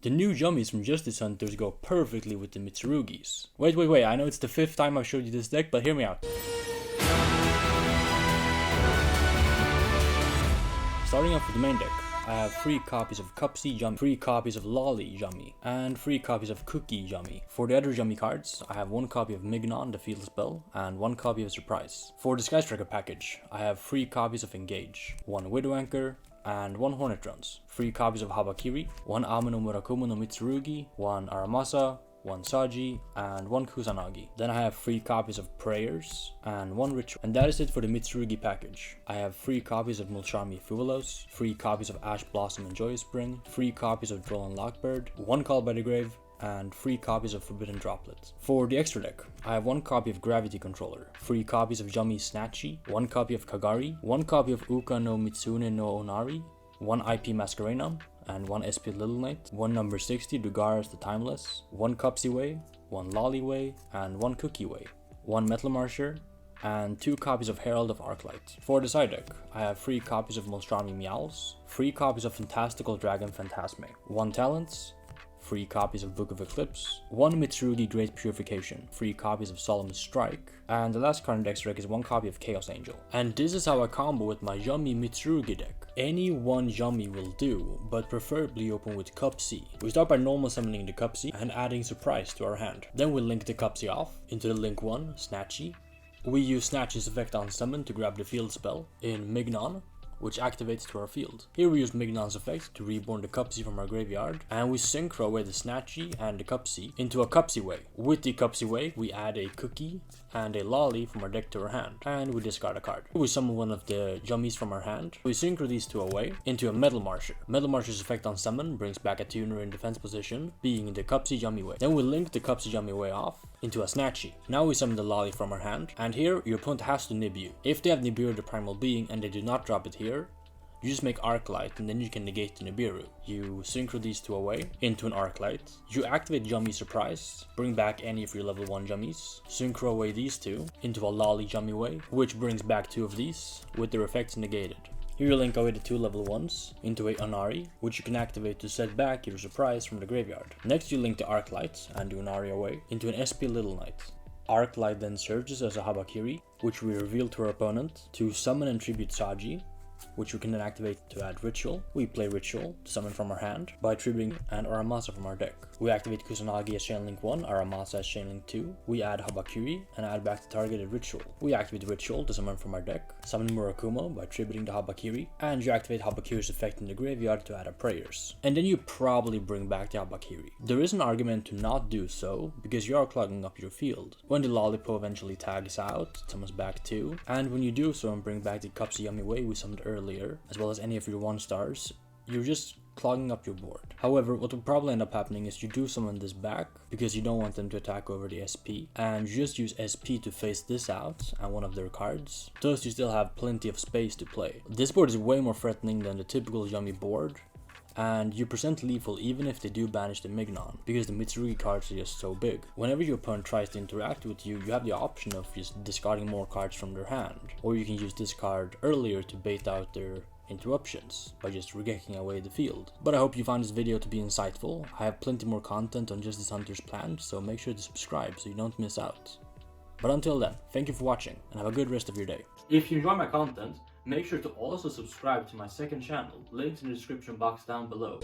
The new Yummies from Justice Hunters go perfectly with the Mitsurugis. Wait, I know it's the 5th time I've showed you this deck, but hear me out. Starting off with the main deck, I have 3 copies of Cupsy Yummy, 3 copies of Lolly Yummy, and 3 copies of Cookie Yummy. For the other Yummy cards, I have 1 copy of Mignon, the Field Spell, and 1 copy of Surprise. For the Sky Striker package, I have 3 copies of Engage, 1 Widow Anchor, and 1 Hornet Drones, 3 copies of Habakiri, 1 Ame no Murakumo no Mitsurugi, 1 Aramasa, 1 Saji, and 1 Kusanagi. Then I have 3 copies of Prayers and 1 Ritual. And that is it for the Mitsurugi package. I have 3 copies of Mulcharmi Fuelos, 3 copies of Ash Blossom and Joyous Spring, 3 copies of Droll and Lockbird, 1 Call by the Grave, and 3 copies of Forbidden Droplet. For the extra deck, I have 1 copy of Gravity Controller, 3 copies of Yummy Snatchy, 1 copy of Kagari, 1 copy of Uka no Mitsune no Onari, 1 IP Masquerena, and 1 SP Little Knight, 1 number 60 Dugaris the Timeless, 1 Cupsy Way, 1 Lolly Way, and 1 Cookie Way, 1 Metal Marsher, and 2 copies of Herald of Arclight. For the side deck, I have 3 copies of Molstrami Meows, 3 copies of Fantastical Dragon Phantasme, 1 Talents, 3 copies of Book of Eclipse, 1 Mitsurugi Great Purification, 3 copies of Solemn Strike, and the last card in the deck is 1 copy of Chaos Angel. And this is how I combo with my Yummy Mitsurugi deck. Any one Yummy will do, but preferably open with Cupsy. We start by normal summoning the Cupsy and adding Surprise to our hand. Then we link the Cupsy off into the link 1, Snatchy. We use Snatchy's effect on summon to grab the field spell in Mignon, which activates to our field. Here we use Mignon's effect to reborn the Cupsy from our graveyard, and we synchro away the Snatchy and the Cupsy into a Cupsy Way. With the Cupsy Way, we add a Cookie and a Lolly from our deck to our hand, and we discard a card. We summon one of the Yummies from our hand. We synchro these two away into a Metal Marsher. Metal Marsher's effect on summon brings back a tuner in defense position, being the Cupsy Yummy Way. Then we link the Cupsy Yummy Way off into a Snatchy. Now we summon the Lolly from our hand, and here your opponent has to nib you. If they have Nibiru the Primal Being and they do not drop it here, you just make Arclight and then you can negate the Nibiru. You synchro these two away into an Arclight. You activate Yummy Surprise, bring back any of your level 1 Yummies. Synchro away these two into a Lolly Yummy Way, which brings back 2 of these with their effects negated. Here you link away the 2 level 1s into a Onari, which you can activate to set back your Surprise from the graveyard. Next you link the Arclight and the Onari away into an SP Little Knight. Arclight then surges as a Habakiri, which we reveal to our opponent to summon and tribute Saji, which we can then activate to add Ritual. We play Ritual to summon from our hand by triggering an Aramasa from our deck. We activate Kusanagi as Chainlink 1, Aramasa as Chainlink 2. We add Habakiri and add back the targeted Ritual. We activate Ritual to summon from our deck, summon Murakumo by tributing the Habakiri, and you activate Habakiri's effect in the graveyard to add a Prayers. And then you probably bring back the Habakiri. There is an argument to not do so, because you are clogging up your field. When the Lollipop eventually tags out, it summons back 2, and when you do so and bring back the Cupsy Yummy Way we summoned earlier, as well as any of your 1 stars, you're just clogging up your board. However, what will probably end up happening is you do summon this back because you don't want them to attack over the SP, and you just use SP to face this out and one of their cards, thus you still have plenty of space to play. This board is way more threatening than the typical Yummy board, and you present lethal even if they do banish the Mignon, because the Mitsurugi cards are just so big. Whenever your opponent tries to interact with you, you have the option of just discarding more cards from their hand, or you can use this card earlier to bait out their interruptions by just regecking away the field. But I hope you found this video to be insightful. I have plenty more content on Justice Hunters planned, so make sure to subscribe so you don't miss out. But until then, thank you for watching and have a good rest of your day. If you enjoy my content, make sure to also subscribe to my second channel, links in the description box down below.